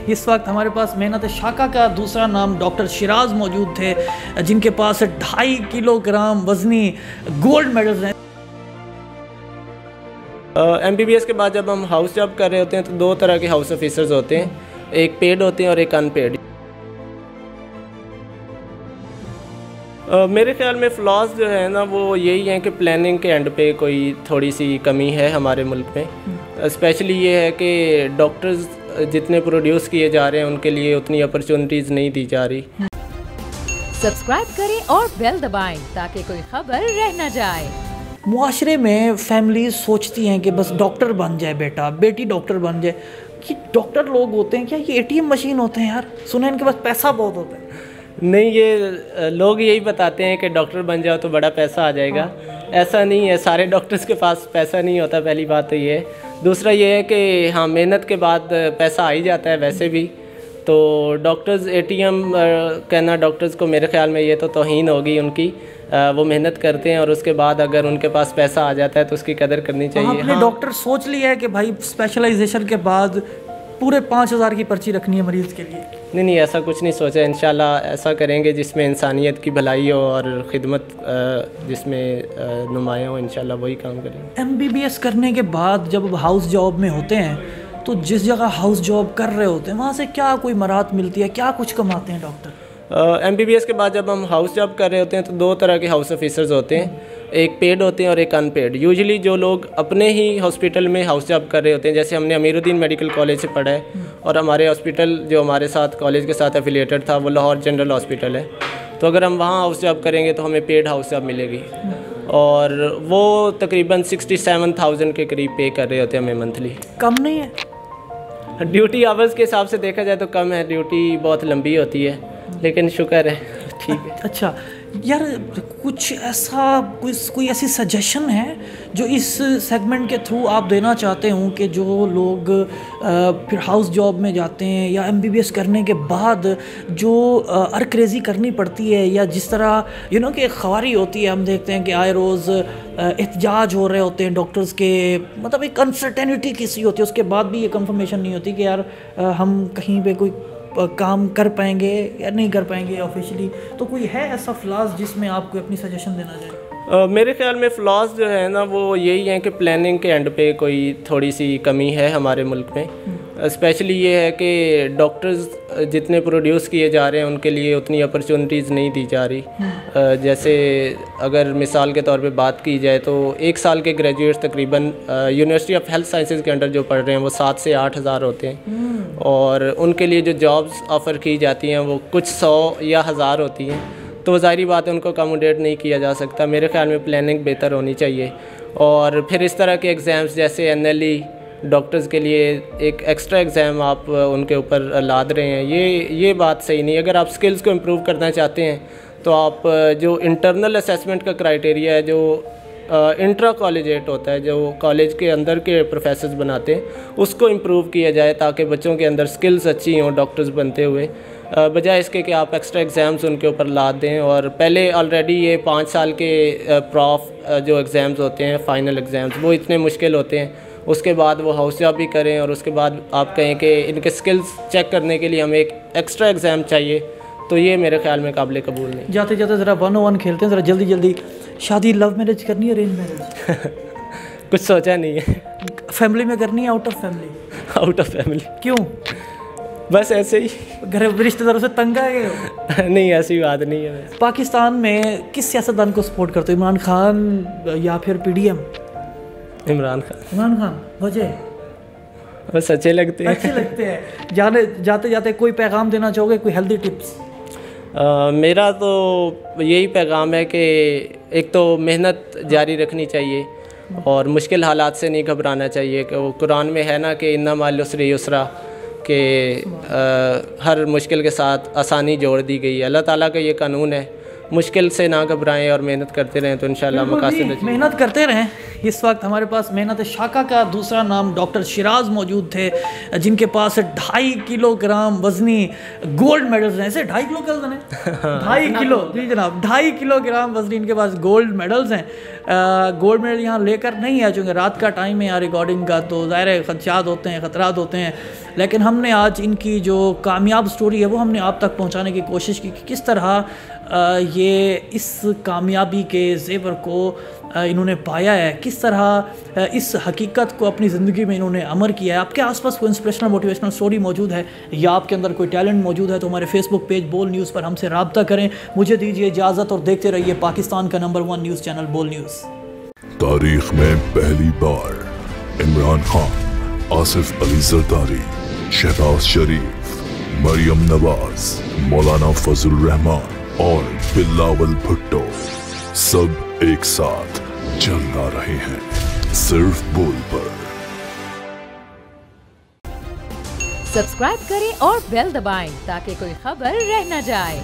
इस वक्त हमारे पास मेहनत शाखा का दूसरा नाम डॉक्टर शिराज मौजूद थे, जिनके पास 2.5 किलोग्राम वजनी गोल्ड मेडल्स हैं। MBBS के बाद जब हम हाउस जॉब कर रहे होते हैं तो दो तरह के हाउस ऑफिसर्स होते हैं, एक पेड होते हैं और एक अनपेड। मेरे ख्याल में फ्लॉज जो है ना वो यही हैं कि प्लानिंग के एंड पे कोई थोड़ी सी कमी है हमारे मुल्क में। स्पेशली ये है कि डॉक्टर्स जितने प्रोड्यूस किए जा रहे हैं उनके लिए उतनी अपॉर्चुनिटीज़ नहीं दी जा रही। सब्सक्राइब करें और बेल दबाएं ताकि कोई खबर रह न जाए। मुआशरे में फैमिली सोचती हैं कि बस डॉक्टर बन जाए बेटा, बेटी डॉक्टर बन जाए। कि डॉक्टर लोग होते हैं क्या, ये ATM मशीन होते हैं यार? सुना इनके पास पैसा बहुत होता है। नहीं, ये लोग यही बताते हैं कि डॉक्टर बन जाओ तो बड़ा पैसा आ जाएगा। ऐसा नहीं है, सारे डॉक्टर्स के पास पैसा नहीं होता, पहली बात तो ये है। दूसरा ये है कि हाँ, मेहनत के बाद पैसा आ ही जाता है वैसे भी। तो डॉक्टर्स ATM कहना डॉक्टर्स को, मेरे ख्याल में ये तो तौहीन होगी उनकी। वो मेहनत करते हैं और उसके बाद अगर उनके पास पैसा आ जाता है तो उसकी कदर करनी चाहिए। आपने डॉक्टर सोच लिया है कि भाई स्पेशलाइजेशन के बाद पूरे 5,000 की पर्ची रखनी है मरीज़ के लिए? नहीं, ऐसा कुछ नहीं सोचा। इंशाल्लाह ऐसा करेंगे जिसमें इंसानियत की भलाई हो और ख़िदमत जिसमें नुमायाँ हो, इंशाल्लाह वही काम करेंगे। MBBS करने के बाद जब हाउस जॉब में होते हैं तो जिस जगह हाउस जॉब कर रहे होते हैं वहाँ से क्या कोई मराहत मिलती है, क्या कुछ कमाते हैं डॉक्टर? MBBS के बाद जब हम हाउस जॉब कर रहे होते हैं तो दो तरह के हाउस ऑफिसर्स होते हैं, एक पेड होते हैं और एक अनपेड। यूजुअली जो लोग अपने ही हॉस्पिटल में हाउस जॉब कर रहे होते हैं, जैसे हमने अमीरुद्दीन मेडिकल कॉलेज से पढ़ा है और हमारे हॉस्पिटल जो हमारे साथ कॉलेज के साथ एफिलिएटेड था वो लाहौर जनरल हॉस्पिटल है। तो अगर हम वहाँ हाउस जॉब करेंगे तो हमें पेड हाउस जॉब मिलेगी और वो तकरीबन 67,000 के करीब पे कर रहे होते हैं हमें मंथली। कम नहीं है? ड्यूटी आवर्स के हिसाब से देखा जाए तो कम है, ड्यूटी बहुत लंबी होती है, लेकिन शुक्र है ठीक है। अच्छा यार, कुछ ऐसा कोई ऐसी सजेशन है जो इस सेगमेंट के थ्रू आप देना चाहते हो कि जो लोग फिर हाउस जॉब में जाते हैं या MBBS करने के बाद जो अरक्रेज़ी करनी पड़ती है, या जिस तरह कि एक ख्वारी होती है, हम देखते हैं कि आए रोज़ एहतजाज हो रहे होते हैं डॉक्टर्स के, मतलब एक अनसर्टेनिटी किसी होती है, उसके बाद भी ये कंफर्मेशन नहीं होती कि यार हम कहीं पे कोई काम कर पाएंगे या नहीं कर पाएंगे ऑफिशियली। तो कोई है ऐसा फ्लॉज जिसमें आप कोई अपनी सजेशन देना चाहें? मेरे ख्याल में फ्लॉज जो है ना वो यही हैं कि प्लानिंग के एंड पे कोई थोड़ी सी कमी है हमारे मुल्क में। स्पेशली ये है कि डॉक्टर्स जितने प्रोड्यूस किए जा रहे हैं उनके लिए उतनी अपॉर्चुनिटीज़ नहीं दी जा रही। जैसे अगर मिसाल के तौर पे बात की जाए तो 1 साल के ग्रेजुएट्स तकरीबन यूनिवर्सिटी ऑफ हेल्थ साइंसेज के अंडर जो पढ़ रहे हैं वो 7 से 8 हज़ार होते हैं और उनके लिए जो जॉब्स ऑफ़र की जाती हैं वो कुछ 100 या 1000 होती हैं। तो ज़ाहिरी बात है उनको अकोमोडेट नहीं किया जा सकता। मेरे ख्याल में प्लानिंग बेहतर होनी चाहिए। और फिर इस तरह के एग्ज़ाम्स जैसे NLE डॉक्टर्स के लिए एक एक्स्ट्रा एग्ज़ाम आप उनके ऊपर लाद रहे हैं, ये बात सही नहीं। अगर आप स्किल्स को इम्प्रूव करना चाहते हैं तो आप जो इंटरनल असेसमेंट का क्राइटेरिया है, जो इंट्रा कॉलेजेट होता है, जो कॉलेज के अंदर के प्रोफेसर्स बनाते हैं, उसको इम्प्रूव किया जाए ताकि बच्चों के अंदर स्किल्स अच्छी हों डॉक्टर्स बनते हुए, बजाय इसके कि आप एक्स्ट्रा एग्ज़ाम्स उनके ऊपर लाद दें। और पहले ऑलरेडी ये 5 साल के प्रॉफ जो एग्ज़ाम्स होते हैं, फ़ाइनल एग्ज़ाम्स, वो इतने मुश्किल होते हैं। उसके बाद वो हाउस जॉब भी करें और उसके बाद आप कहें कि इनके स्किल्स चेक करने के लिए हमें एक एक्स्ट्रा एग्ज़ाम चाहिए, तो ये मेरे ख्याल में काबिल कबूल नहीं। जाते जाते ज़रा 101 खेलते हैं, ज़रा जल्दी जल्दी, शादी लव मैरिज करनी है, अरेंज मैरिज? कुछ सोचा नहीं है। फैमिली में करनी है, out of family? Out of family. क्यों? बस ऐसे ही, घर रिश्तेदारों से तंग आ गए? नहीं, ऐसी बात नहीं है। पाकिस्तान में किस सियासतदान को सपोर्ट करते हो, इमरान खान या फिर PDM? इमरान खान। इमरान खान, वजह? बस अच्छे लगते हैं। अच्छे लगते हैं। जाते जाते कोई पैगाम देना चाहोगे, कोई हेल्दी टिप्स? मेरा तो यही पैगाम है कि एक तो मेहनत जारी रखनी चाहिए और मुश्किल हालात से नहीं घबराना चाहिए। कि वो कुरान में है ना कि इन्ना माल उसरी युसरा, कि हर मुश्किल के साथ आसानी जोड़ दी गई है। अल्लाह ताला का ये कानून है, मुश्किल से ना घबराएं और मेहनत करते रहें तो इंशाल्लाह मकासद। मेहनत करते रहें, इस वक्त हमारे पास मेहनत शाखा का दूसरा नाम डॉक्टर शिराज मौजूद थे, जिनके पास 2.5 किलोग्राम वजनी गोल्ड मेडल्स हैं। ऐसे 2.5 किलो का वजन है 2.5 किलो, जी जनाब, 2.5 किलोग्राम वजनी इनके पास गोल्ड मेडल्स हैं। गोल्ड मेडल यहाँ लेकर नहीं आ, चूँकि रात का टाइम है यहाँ रिकॉर्डिंग का, तो ज़ाहिर है खदशात होते हैं, ख़तरात होते हैं, लेकिन हमने आज इनकी जो कामयाब स्टोरी है वो हमने आप तक पहुँचाने की कोशिश की कि किस तरह ये इस कामयाबी के ज़ेवर को इन्होंने पाया है, किस तरह इस हकीकत को अपनी ज़िंदगी में इन्होंने अमल किया है। आपके आसपास कोई इंस्पिरेशनल मोटिवेशनल स्टोरी मौजूद है या आपके अंदर कोई टैलेंट मौजूद है तो हमारे फेसबुक पेज बोल न्यूज़ पर हमसे रब्ता करें। मुझे दीजिए इजाज़त और देखते रहिए पाकिस्तान का नंबर 1 न्यूज़ चैनल बोल न्यूज़। तारीख में पहली बार इमरान खान, आसिफ अली जरदारी, शहबाज शरीफ, मरियम नवाज, मौलाना फजल रहमान और बिलावल भुट्टो सब एक साथ चल रहे हैं सिर्फ बोल पर। सब्सक्राइब करें और बेल दबाएं ताकि कोई खबर रह न जाए।